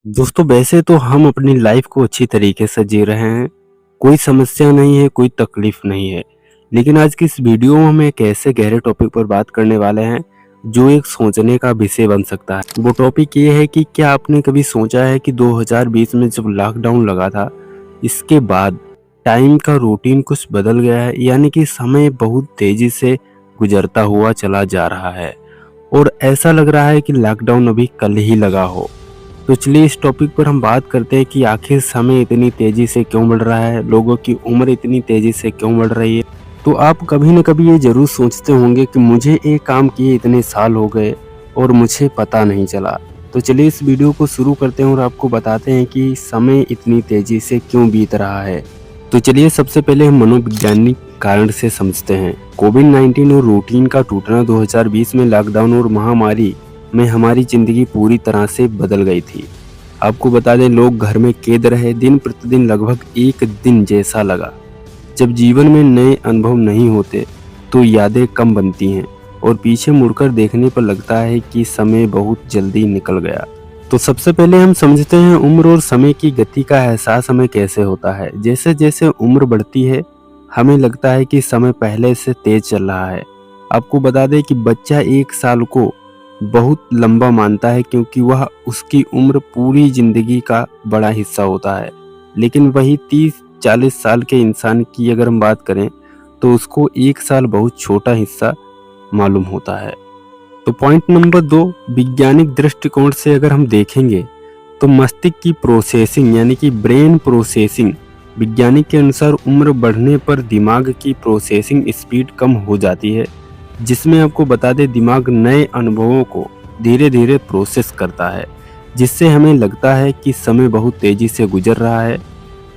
दोस्तों वैसे तो हम अपनी लाइफ को अच्छी तरीके से जी रहे हैं। कोई समस्या नहीं है, कोई तकलीफ नहीं है। लेकिन आज की इस वीडियो में हम एक ऐसे गहरे टॉपिक पर बात करने वाले हैं जो एक सोचने का विषय बन सकता है। वो टॉपिक ये है कि क्या आपने कभी सोचा है कि 2020 में जब लॉकडाउन लगा था, इसके बाद टाइम का रूटीन कुछ बदल गया है, यानी कि समय बहुत तेजी से गुजरता हुआ चला जा रहा है और ऐसा लग रहा है कि लॉकडाउन अभी कल ही लगा हो। तो चलिए इस टॉपिक पर हम बात करते हैं कि आखिर समय इतनी तेजी से क्यों बढ़ रहा है, लोगों की उम्र इतनी तेजी से क्यों बढ़ रही है। तो आप कभी न कभी ये जरूर सोचते होंगे कि मुझे एक काम किए इतने साल हो गए और मुझे पता नहीं चला। तो चलिए इस वीडियो को शुरू करते हैं और आपको बताते हैं कि समय इतनी तेजी से क्यों बीत रहा है। तो चलिए सबसे पहले हम मनोवैज्ञानिक कारण से समझते हैं। कोविड-19 और रूटीन का टूटना 2020 में लॉकडाउन और महामारी में हमारी जिंदगी पूरी तरह से बदल गई थी। आपको बता दें, लोग घर में कैद रहे, दिन प्रतिदिन लगभग एक दिन जैसा लगा। जब जीवन में नए अनुभव नहीं होते तो यादें कम बनती हैं और पीछे मुड़कर देखने पर लगता है कि समय बहुत जल्दी निकल गया। तो सबसे पहले हम समझते हैं उम्र और समय की गति का एहसास हमें कैसे होता है। जैसे जैसे उम्र बढ़ती है हमें लगता है कि समय पहले से तेज चल रहा है। आपको बता दें कि बच्चा एक साल को बहुत लंबा मानता है क्योंकि वह उसकी उम्र पूरी जिंदगी का बड़ा हिस्सा होता है। लेकिन वही 30-40 साल के इंसान की अगर हम बात करें तो उसको एक साल बहुत छोटा हिस्सा मालूम होता है। तो पॉइंट नंबर 2, वैज्ञानिक दृष्टिकोण से अगर हम देखेंगे तो मस्तिष्क की प्रोसेसिंग यानी कि ब्रेन प्रोसेसिंग, वैज्ञानिक के अनुसार उम्र बढ़ने पर दिमाग की प्रोसेसिंग स्पीड कम हो जाती है, जिसमें आपको बता दें दिमाग नए अनुभवों को धीरे धीरे प्रोसेस करता है, जिससे हमें लगता है कि समय बहुत तेजी से गुजर रहा है,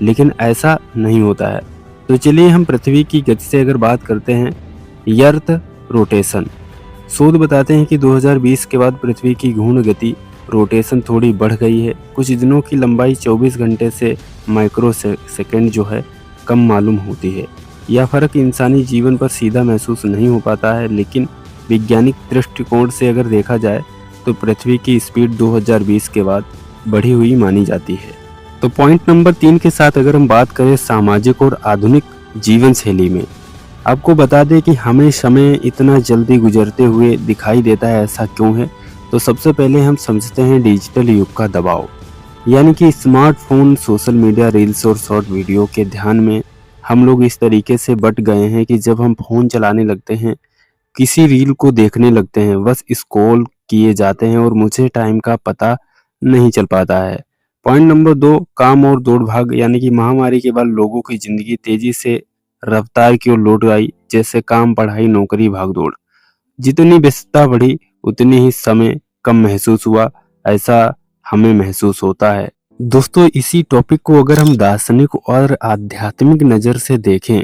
लेकिन ऐसा नहीं होता है। तो चलिए हम पृथ्वी की गति से अगर बात करते हैं, अर्थ रोटेशन। शोध बताते हैं कि 2020 के बाद पृथ्वी की घूर्ण गति रोटेशन थोड़ी बढ़ गई है। कुछ दिनों की लंबाई 24 घंटे से माइक्रो सेकेंड जो है कम मालूम होती है। यह फर्क इंसानी जीवन पर सीधा महसूस नहीं हो पाता है, लेकिन वैज्ञानिक दृष्टिकोण से अगर देखा जाए तो पृथ्वी की स्पीड 2020 के बाद बढ़ी हुई मानी जाती है। तो पॉइंट नंबर 3 के साथ अगर हम बात करें सामाजिक और आधुनिक जीवन शैली में, आपको बता दें कि हमें समय इतना जल्दी गुजरते हुए दिखाई देता है, ऐसा क्यों है। तो सबसे पहले हम समझते हैं डिजिटल युग का दबाव, यानी कि स्मार्टफोन, सोशल मीडिया, रील्स और शॉर्ट वीडियो के ध्यान में हम लोग इस तरीके से बट गए हैं कि जब हम फोन चलाने लगते हैं, किसी रील को देखने लगते हैं, बस स्क्रॉल किए जाते हैं और मुझे टाइम का पता नहीं चल पाता है। पॉइंट नंबर 2, काम और दौड़ भाग, यानी कि महामारी के बाद लोगों की जिंदगी तेजी से रफ्तार की ओर लौट आई। जैसे काम, पढ़ाई, नौकरी, भाग दौड़, जितनी व्यस्तता बढ़ी उतनी ही समय कम महसूस हुआ, ऐसा हमें महसूस होता है। दोस्तों इसी टॉपिक को अगर हम दार्शनिक और आध्यात्मिक नज़र से देखें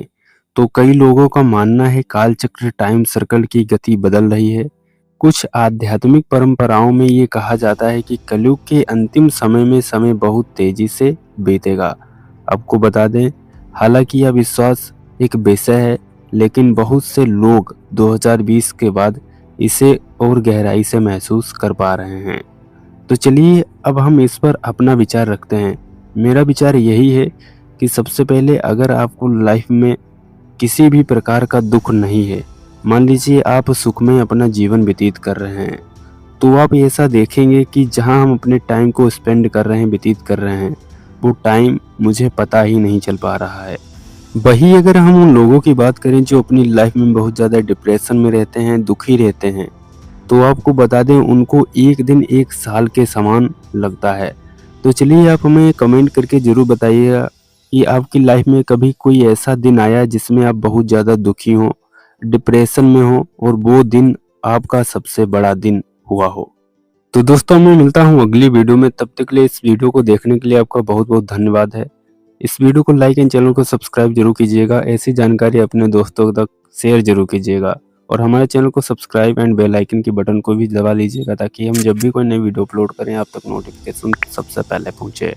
तो कई लोगों का मानना है काल चक्र, टाइम सर्कल की गति बदल रही है। कुछ आध्यात्मिक परंपराओं में ये कहा जाता है कि कलयुग के अंतिम समय में समय बहुत तेजी से बीतेगा। आपको बता दें, हालांकि यह विश्वास एक विषय है, लेकिन बहुत से लोग 2020 के बाद इसे और गहराई से महसूस कर पा रहे हैं। तो चलिए अब हम इस पर अपना विचार रखते हैं। मेरा विचार यही है कि सबसे पहले अगर आपको लाइफ में किसी भी प्रकार का दुख नहीं है, मान लीजिए आप सुख में अपना जीवन व्यतीत कर रहे हैं, तो आप ऐसा देखेंगे कि जहां हम अपने टाइम को स्पेंड कर रहे हैं, व्यतीत कर रहे हैं, वो टाइम मुझे पता ही नहीं चल पा रहा है। वही अगर हम उन लोगों की बात करें जो अपनी लाइफ में बहुत ज़्यादा डिप्रेशन में रहते हैं, दुखी रहते हैं, तो आपको बता दें उनको एक दिन एक साल के समान लगता है। तो चलिए आप हमें कमेंट करके ज़रूर बताइएगा कि आपकी लाइफ में कभी कोई ऐसा दिन आया जिसमें आप बहुत ज़्यादा दुखी हों, डिप्रेशन में हो और वो दिन आपका सबसे बड़ा दिन हुआ हो। तो दोस्तों मैं मिलता हूँ अगली वीडियो में, तब तक के लिए इस वीडियो को देखने के लिए आपका बहुत बहुत धन्यवाद है। इस वीडियो को लाइक एंड चैनल को सब्सक्राइब जरूर कीजिएगा। ऐसी जानकारी अपने दोस्तों तक शेयर जरूर कीजिएगा और हमारे चैनल को सब्सक्राइब एंड बेल आइकन की बटन को भी दबा लीजिएगा ताकि हम जब भी कोई नई वीडियो अपलोड करें आप तक नोटिफिकेशन सबसे पहले पहुंचे।